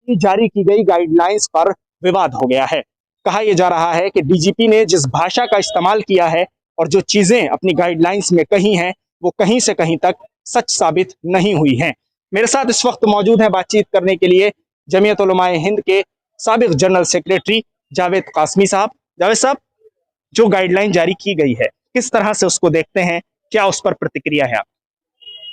की जारी की गई गाइडलाइंस पर विवाद हो गया है। कहा यह जा रहा है कि डीजीपी ने जिस भाषा का इस्तेमाल किया है और जो चीजें अपनी गाइडलाइंस में कही हैं, वो कहीं से कहीं तक सच साबित नहीं हुई हैं। मेरे साथ इस वक्त मौजूद हैं बातचीत करने के लिए जमीयत उलमाए हिंद के साबिक जनरल सेक्रेटरी जावेद कासमी साहब। जावेद साहब, जो गाइडलाइन जारी की गई है, किस तरह से उसको देखते हैं, क्या उस पर प्रतिक्रिया है आप?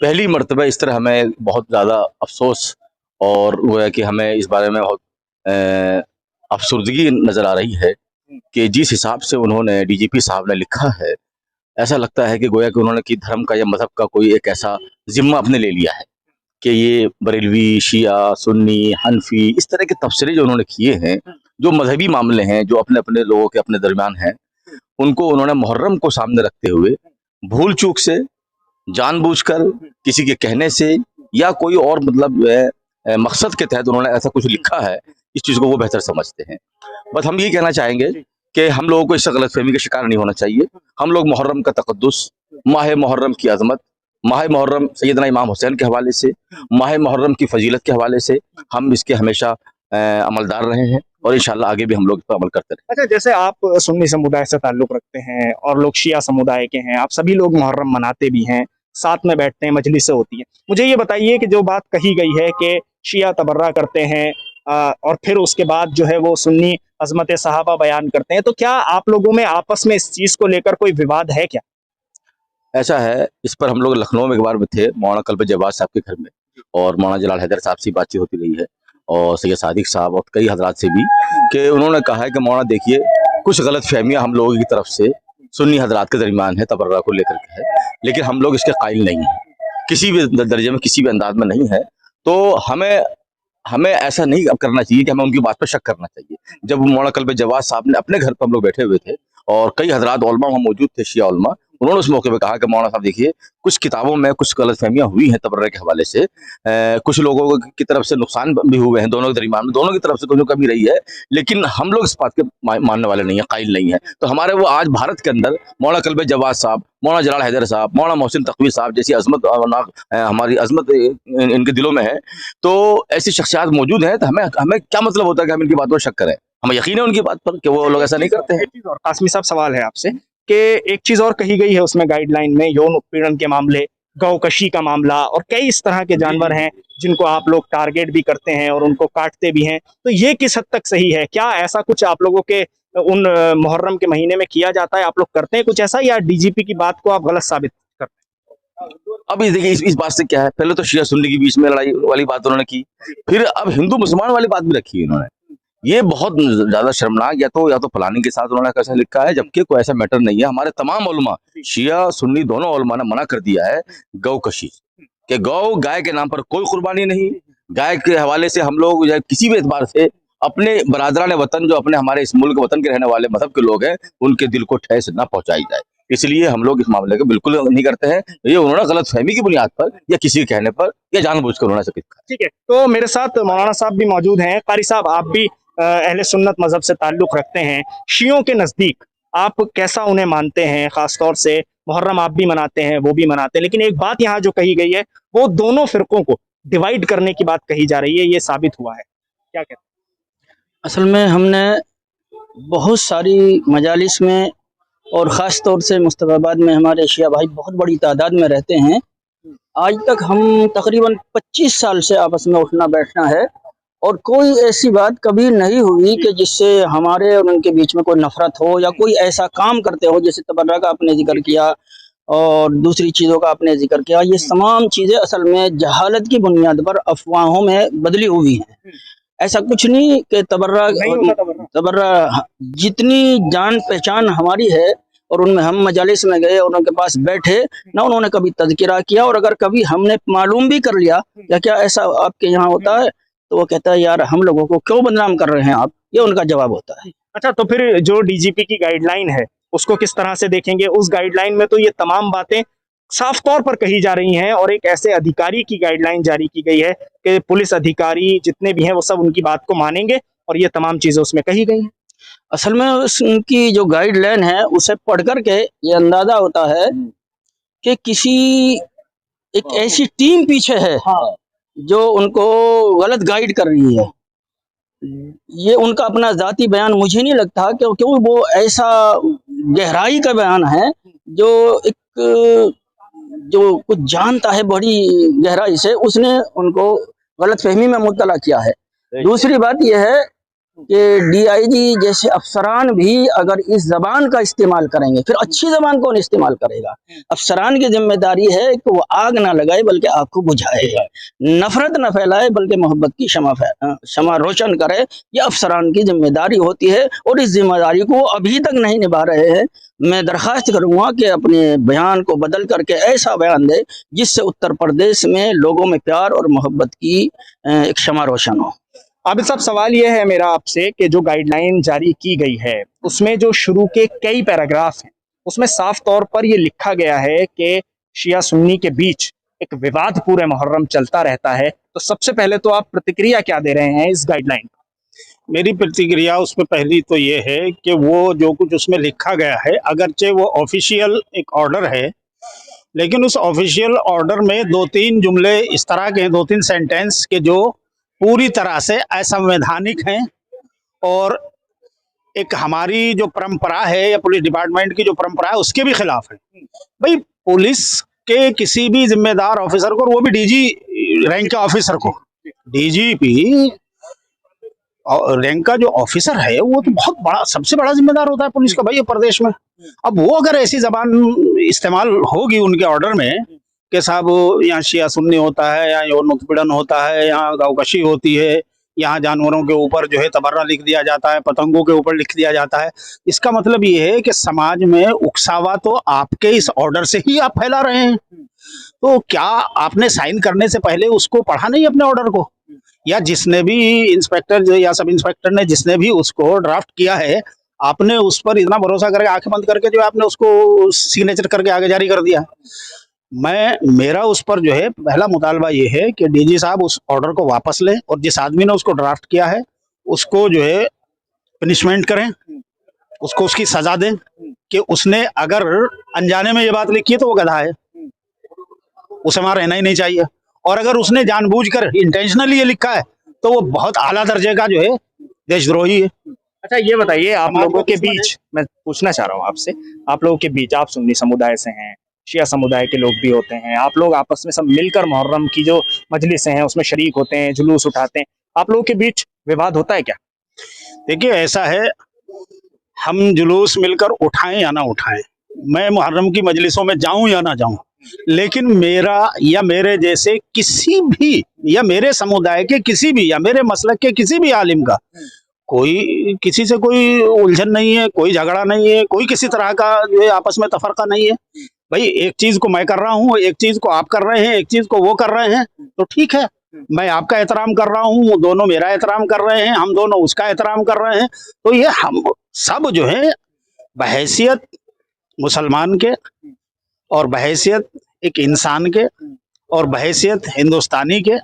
पहली मर्तबा इस तरह हमें बहुत ज़्यादा अफसोस और वो है कि हमें इस बारे में बहुत अफसुर्दगी नज़र आ रही है कि जिस हिसाब से उन्होंने डीजीपी साहब ने लिखा है, ऐसा लगता है कि गोया कि उन्होंने कि धर्म का या मज़हब का कोई एक ऐसा ज़िम्मा अपने ले लिया है कि ये बरेलवी, शिया, सुन्नी, हनफी इस तरह के तबसरे जो उन्होंने किए हैं, जो मजहबी मामले हैं, जो अपने-अपने लोगों के अपने दरमियान हैं, उनको उन्होंने मुहर्रम को सामने रखते हुए भूल-चूक से, जानबूझकर, किसी के कहने से या कोई और मतलब मकसद के तहत उन्होंने ऐसा कुछ लिखा है, इस चीज़ को वो बेहतर समझते हैं। बस हम ये कहना चाहेंगे कि हम लोगों को इससे गलतफ़हमी का शिकार नहीं होना चाहिए। हम लोग मुहर्रम का तक़द्दुस, माह मुहर्रम की अज़मत, माह मुहर्रम सैयदना इमाम हुसैन के हवाले से, माह मुहर्रम की फ़जीलत के हवाले से हम इसके हमेशा अमलदार रहे हैं और इंशाअल्लाह आगे भी हम लोग इस पर अमल करते रहेंगे। अच्छा, जैसे आप सुन्नी समुदाय से ताल्लुक़ रखते हैं और लोग शिया समुदाय के हैं, आप सभी लोग मुहर्रम मनाते भी हैं, साथ में बैठते हैं, मजलिसें होती हैं। मुझे ये बताइए कि जो बात कही गई है कि शिया तबर्रा करते हैं और फिर उसके बाद जो है वो सुन्नी अज़मत सहाबा बयान करते हैं, तो क्या आप लोगों में आपस में इस चीज़ को लेकर कोई विवाद है क्या? ऐसा है, इस पर हम लोग लखनऊ में एक बार में थे, मौलाना कल्ब जवाद साहब के घर में और मौलाना जलाल हैदर साहब से बातचीत होती रही है और सैयद सादिक साहब और कई हज़रात से भी कि उन्होंने कहा है कि मौलाना देखिए, कुछ गलतफ़हमियाँ हम लोगों की तरफ से सुन्नी हज़रात के दरमियान है, तबर्रा को लेकर के है, लेकिन हम लोग इसके कायल नहीं हैं, किसी भी दर्जे में, किसी भी अंदाज में नहीं है। तो हमें ऐसा नहीं करना चाहिए कि हमें उनकी बात पर शक करना चाहिए। जब मौलाना कल्ब जवाद साहब ने अपने घर पर हम लोग बैठे हुए थे और कई हज़रात उलमा वहाँ मौजूद थे, शिया उलमा, उन्होंने उस मौके पे कहा कि मौलाना साहब देखिए, कुछ किताबों में कुछ गलतफ़हमियाँ हुई हैं तबर्रा के हवाले से, कुछ लोगों की तरफ से नुकसान भी हुए हैं, दोनों के दरमियान में, दोनों की तरफ से कुछ कमी रही है, लेकिन हम लोग इस बात के मानने वाले नहीं हैं, कायल नहीं हैं। तो हमारे वो आज भारत के अंदर मौलाना कल्ब जवाद साहब, मौलाना जलाल हैदर साहब, मौलाना मोहसिन तक़वी साहब जैसी अज़मत हमारी अज़मत इनके दिलों में है, तो ऐसी शख्सियात मौजूद हैं, तो हमें क्या मतलब होता है कि हम इनकी बात पर शक करें? हमें यकीन है उनकी बात पर कि वो लोग ऐसा नहीं करते हैं। एक चीज़ और कासमी साहब, सवाल है आपसे कि एक चीज़ और कही गई है उसमें गाइडलाइन में, यौन उत्पीड़न के मामले, गौकशी का मामला और कई इस तरह के जानवर हैं जिनको आप लोग टारगेट भी करते हैं और उनको काटते भी हैं। तो ये किस हद तक सही है? क्या ऐसा कुछ आप लोगों के उन मुहर्रम के महीने में किया जाता है? आप लोग करते हैं कुछ ऐसा, या डीजीपी की बात को आप गलत साबित करते हैं? अब ये देखिए, इस बात से क्या है, पहले तो शिया सुन्नी के बीच में लड़ाई वाली बात उन्होंने की, फिर अब हिंदू मुसलमान वाली बात भी रखी है इन्होंने। ये बहुत ज़्यादा शर्मनाक, या तो प्लानिंग के साथ उन्होंने कैसा लिखा है, जबकि कोई ऐसा मैटर नहीं है। हमारे तमाम उलमा, शिया सुन्नी दोनों उलमा ने मना कर दिया है गौकशी, कि गाय के नाम पर कोई कुर्बानी नहीं। गाय के हवाले से हम लोग किसी भी एतबार से अपने बरादरान वतन, जो अपने हमारे इस मुल्क वतन के रहने वाले मजहब के लोग हैं, उनके दिल को ठेस ना पहुंचाई जाए, इसलिए हम लोग इस मामले को बिल्कुल नहीं करते हैं। ये उन्होंने गलतफहमी की बुनियाद पर या किसी के कहने पर या जानबूझकर उन्होंने ऐसा लिखा। ठीक है, तो मेरे साथ मौलाना साहब भी मौजूद हैं। कारी साहब, आप भी अहले सुन्नत मजहब से ताल्लुक़ रखते हैं, शियों के नज़दीक आप कैसा उन्हें मानते हैं? ख़ासतौर से मुहर्रम आप भी मनाते हैं, वो भी मनाते हैं, लेकिन एक बात यहाँ जो कही गई है, वो दोनों फ़िरक़ों को डिवाइड करने की बात कही जा रही है, ये साबित हुआ है, क्या कहते हैं? असल में हमने बहुत सारी मजालिस में और ख़ास तौर से मुस्तफ़ाबाद में हमारे शिया भाई बहुत बड़ी तादाद में रहते हैं। आज तक हम तकरीबन 25 साल से आपस में उठना बैठना है और कोई ऐसी बात कभी नहीं हुई कि जिससे हमारे और उनके बीच में कोई नफरत हो या कोई ऐसा काम करते हो, जैसे तबर्रा का आपने जिक्र किया और दूसरी चीज़ों का आपने जिक्र किया। ये तमाम चीज़ें असल में जहालत की बुनियाद पर अफवाहों में बदली हुई हैं। ऐसा कुछ नहीं कि तबर्रा जितनी जान पहचान हमारी है और उनमें हम मजालिस में गए और उनके पास बैठे ना, उन्होंने कभी तज़किरा किया, और अगर कभी हमने मालूम भी कर लिया या क्या ऐसा आपके यहाँ होता है, तो वो कहता है यार हम लोगों को क्यों बदनाम कर रहे हैं आप, ये उनका जवाब होता है। अच्छा, तो फिर जो डीजीपी की गाइडलाइन है उसको किस तरह से देखेंगे? उस गाइडलाइन में तो ये तमाम बातें साफ तौर पर कही जा रही हैं और एक ऐसे अधिकारी की गाइडलाइन जारी की गई है कि पुलिस अधिकारी जितने भी हैं वो सब उनकी बात को मानेंगे और ये तमाम चीजें उसमें कही गई हैं। असल में उनकी जो गाइडलाइन है उसे पढ़ करके ये अंदाजा होता है कि किसी एक ऐसी टीम पीछे है जो उनको गलत गाइड कर रही है। ये उनका अपना जाती बयान मुझे नहीं लगता, क्योंकि वो ऐसा गहराई का बयान है जो एक जो कुछ जानता है बड़ी गहराई से, उसने उनको गलतफहमी में मुब्तला किया है। दूसरी बात यह है कि डीआईजी जैसे अफसरान भी अगर इस जबान का इस्तेमाल करेंगे, फिर अच्छी जबान कौन इस्तेमाल करेगा? अफसरान की जिम्मेदारी है कि वो आग ना लगाए बल्कि आग को बुझाए, नफरत न फैलाए बल्कि मोहब्बत की शमा रोशन करे। ये अफसरान की जिम्मेदारी होती है और इस जिम्मेदारी को अभी तक नहीं निभा रहे हैं। मैं दरख्वास्त करूंगा कि अपने बयान को बदल करके ऐसा बयान दे जिससे उत्तर प्रदेश में लोगों में प्यार और मोहब्बत की एक शमा रोशन हो। अब सब सवाल यह है मेरा आपसे कि जो गाइडलाइन जारी की गई है उसमें जो शुरू के कई पैराग्राफ हैं उसमें साफ तौर पर यह लिखा गया है कि शिया सुन्नी के बीच एक विवाद पूरे मुहर्रम चलता रहता है। तो सबसे पहले तो आप प्रतिक्रिया क्या दे रहे हैं इस गाइडलाइन पर? मेरी प्रतिक्रिया उसमें पहली तो ये है कि वो जो कुछ उसमें लिखा गया है, अगरचे वो ऑफिशियल एक ऑर्डर है, लेकिन उस ऑफिशियल ऑर्डर में 2-3 जुमले इस तरह के हैं, 2-3 सेंटेंस के जो पूरी तरह से असंवैधानिक हैं और एक हमारी जो परंपरा है या पुलिस डिपार्टमेंट की जो परंपरा है उसके भी खिलाफ है। भाई पुलिस के किसी भी जिम्मेदार ऑफिसर को, और वो भी डीजी रैंक के ऑफिसर को, डीजीपी रैंक का जो ऑफिसर है वो तो बहुत बड़ा, सबसे बड़ा जिम्मेदार होता है पुलिस का भाई ये प्रदेश में। अब वो अगर ऐसी जबान इस्तेमाल होगी उनके ऑर्डर में कि साहब यहाँ शिया सुन्नी होता है, यहाँ यौन उत्पीड़न होता है, यहाँ गाँवकशी होती है, यहाँ जानवरों के ऊपर जो है तबर्रा लिख दिया जाता है, पतंगों के ऊपर लिख दिया जाता है, इसका मतलब ये है कि समाज में उकसावा तो आपके इस ऑर्डर से ही आप फैला रहे हैं। तो क्या आपने साइन करने से पहले उसको पढ़ा नहीं अपने ऑर्डर को? या जिसने भी इंस्पेक्टर या सब इंस्पेक्टर ने जिसने भी उसको ड्राफ्ट किया है, आपने उस पर इतना भरोसा करके आंखें बंद करके जो आपने उसको सिग्नेचर करके आगे जारी कर दिया। मेरा उस पर जो है पहला मुतालबा ये है कि डीजी साहब उस ऑर्डर को वापस लें और जिस आदमी ने उसको ड्राफ्ट किया है उसको जो है पनिशमेंट करें, उसको उसकी सजा दें कि उसने अगर अनजाने में ये बात लिखी है तो वो गधा है, उसे वहां रहना ही नहीं चाहिए। और अगर उसने जानबूझकर इंटेंशनली ये लिखा है तो वो बहुत आला दर्जे का जो है देशद्रोही है। अच्छा ये बताइए, आप लोगों के बीच मैं पूछना चाह रहा हूँ आपसे, आप लोगों के बीच, आप सुन्नी समुदाय से हैं, शिया समुदाय के लोग भी होते हैं, आप लोग आपस में सब मिलकर मुहर्रम की जो मजलिसें हैं उसमें शरीक होते हैं, जुलूस उठाते हैं, आप लोगों के बीच विवाद होता है क्या? देखिए ऐसा है, हम जुलूस मिलकर उठाएं या ना उठाएं, मैं मुहर्रम की मजलिसों में जाऊं या ना जाऊं, लेकिन मेरा या मेरे जैसे किसी भी या मेरे समुदाय के किसी भी या मेरे मसलक के किसी भी आलिम का कोई किसी से कोई उलझन नहीं है, कोई झगड़ा नहीं है, कोई किसी तरह का जो है आपस में तफरका नहीं है। भाई एक चीज को मैं कर रहा हूँ, एक चीज को आप कर रहे हैं, एक चीज को वो कर रहे हैं, तो ठीक है, मैं आपका एहतराम कर रहा हूँ, वो दोनों मेरा एहतराम कर रहे हैं, हम दोनों उसका एहतराम कर रहे हैं। तो ये हम सब जो है बहैसियत मुसलमान के और बहैसियत एक इंसान के और बहैसियत हिंदुस्तानी के,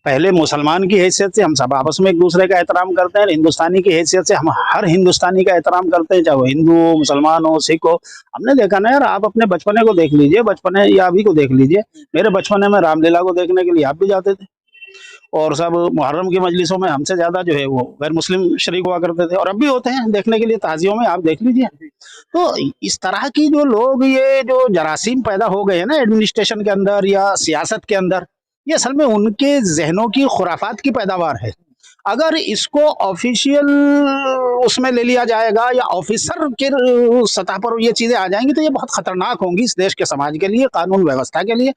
पहले मुसलमान की हैसियत से हम सब आपस में एक दूसरे का एहतराम करते हैं, हिंदुस्तानी की हैसियत से हम हर हिंदुस्तानी का एहतराम करते हैं, चाहे वो हिंदू हो, मुसलमान हो, सिख हो। हमने देखा ना यार, आप अपने बचपने को देख लीजिए, बचपने या अभी को देख लीजिए, मेरे बचपने में रामलीला को देखने के लिए आप भी जाते थे और सब मुहर्रम की मजलिसों में हमसे ज्यादा जो है वो गैर मुस्लिम शरीक हुआ करते थे और अब भी होते हैं देखने के लिए, ताजियों में आप देख लीजिए। तो इस तरह की जो लोग, ये जो जरासीम पैदा हो गए हैं ना एडमिनिस्ट्रेशन के अंदर या सियासत के अंदर, ये असल में उनके जहनों की खुराफात की पैदावार है। अगर इसको ऑफिशियल उसमें ले लिया जाएगा या ऑफिसर के सतह पर ये चीजें आ जाएंगी तो ये बहुत खतरनाक होंगी इस देश के समाज के लिए, कानून व्यवस्था के लिए।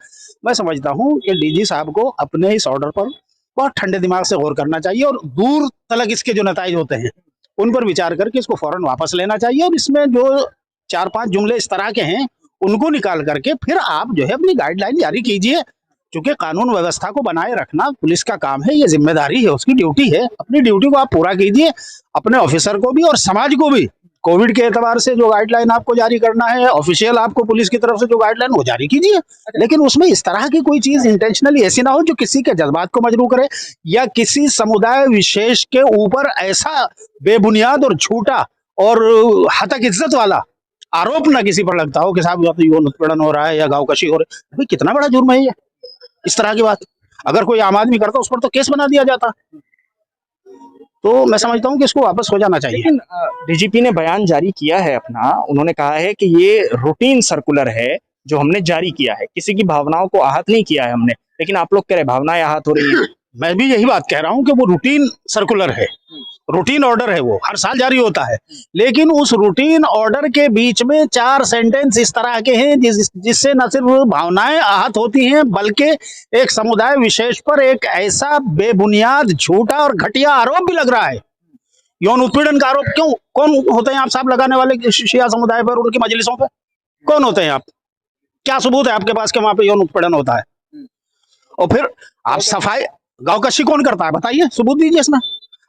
मैं समझता हूँ कि डीजी साहब को अपने इस ऑर्डर पर बहुत ठंडे दिमाग से गौर करना चाहिए और दूर तलक इसके जो नताइज होते हैं उन पर विचार करके इसको फौरन वापस लेना चाहिए और इसमें जो 4-5 जुमले इस तरह के हैं उनको निकाल करके फिर आप जो है अपनी गाइडलाइन जारी कीजिए। क्योंकि कानून व्यवस्था को बनाए रखना पुलिस का काम है, ये जिम्मेदारी है, उसकी ड्यूटी है। अपनी ड्यूटी को आप पूरा कीजिए, अपने ऑफिसर को भी और समाज को भी। कोविड के एतबार से जो गाइडलाइन आपको जारी करना है, ऑफिशियल आपको पुलिस की तरफ से जो गाइडलाइन वो जारी कीजिए, लेकिन उसमें इस तरह की कोई चीज इंटेंशनली ऐसी ना हो जो किसी के जज्बात को मजबूर करे या किसी समुदाय विशेष के ऊपर ऐसा बेबुनियाद और झूठा और हतक इज्जत वाला आरोप ना किसी पर लगता हो कि साहब यौन उत्पीड़न हो रहा है या गाँवकशी हो रही है। भाई कितना बड़ा जुर्म है ये, इस तरह की बात अगर कोई आम आदमी करता उस पर तो केस बना दिया जाता। तो मैं समझता हूँ कि इसको वापस हो जाना चाहिए। लेकिन डीजीपी ने बयान जारी किया है अपना, उन्होंने कहा है कि ये रूटीन सर्कुलर है जो हमने जारी किया है, किसी की भावनाओं को आहत नहीं किया है हमने। लेकिन आप लोग कह रहे भावनाएं आहत हो रही हैं। मैं भी यही बात कह रहा हूँ कि वो रूटीन सर्कुलर है, रूटीन ऑर्डर है, वो हर साल जारी होता है। लेकिन उस रूटीन ऑर्डर के बीच में 4 सेंटेंस इस तरह के हैं जिससे न सिर्फ भावनाएं आहत होती हैं, बल्कि एक समुदाय विशेष पर एक ऐसा बेबुनियाद, झूठा और घटिया आरोप भी लग रहा है। यौन उत्पीड़न का आरोप क्यों, कौन होते हैं आप साहब लगाने वाले शिया समुदाय पर, उनकी मजलिसों पर? कौन होते हैं आप? क्या सबूत है आपके पास कि वहां पे यौन उत्पीड़न होता है? और फिर आप सफाई गाँवकशी कौन करता है, बताइए, सबूत दीजिए इसमें।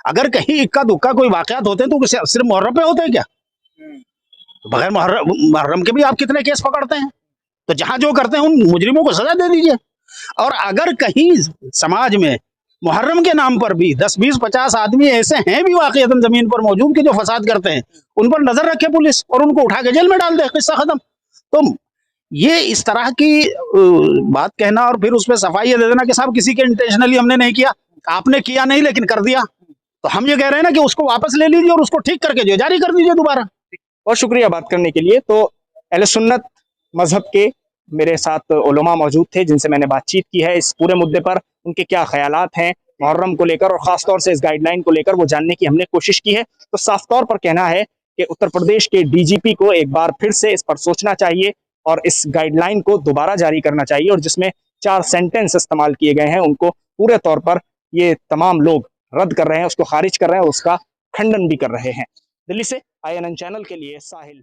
अगर कहीं इक्का दुक्का कोई वाकयात होते हैं तो सिर्फ मुहर्रम पे होते हैं क्या? तो बगैर मुहर्रम के भी आप कितने केस पकड़ते हैं? तो जहां जो करते हैं उन मुजरिमों को सजा दे दीजिए। और अगर कहीं समाज में मुहर्रम के नाम पर भी 10, 20, 50 आदमी ऐसे हैं भी वाकईतन जमीन पर मौजूद के जो फसाद करते हैं, उन पर नजर रखे पुलिस और उनको उठा के जेल में डाल दे, किस्सा खत्म। तो ये इस तरह की बात कहना और फिर उस पर सफाई दे देना कि साहब किसी के इंटेंशनली हमने नहीं किया, आपने किया नहीं लेकिन कर दिया, तो हम ये कह रहे हैं ना कि उसको वापस ले लीजिए और उसको ठीक करके जो जारी कर दीजिए दोबारा। बहुत शुक्रिया बात करने के लिए। तो अहले सुन्नत मजहब के मेरे साथ उलमा मौजूद थे जिनसे मैंने बातचीत की है इस पूरे मुद्दे पर, उनके क्या ख्यालात हैं मुहर्रम को लेकर और खासतौर से इस गाइडलाइन को लेकर, वो जानने की हमने कोशिश की है। तो साफ तौर पर कहना है कि उत्तर प्रदेश के डीजीपी को एक बार फिर से इस पर सोचना चाहिए और इस गाइडलाइन को दोबारा जारी करना चाहिए, और जिसमें 4 सेंटेंस इस्तेमाल किए गए हैं उनको पूरे तौर पर ये तमाम लोग रद्द कर रहे हैं, उसको खारिज कर रहे हैं और उसका खंडन भी कर रहे हैं। दिल्ली से INN चैनल के लिए साहिल।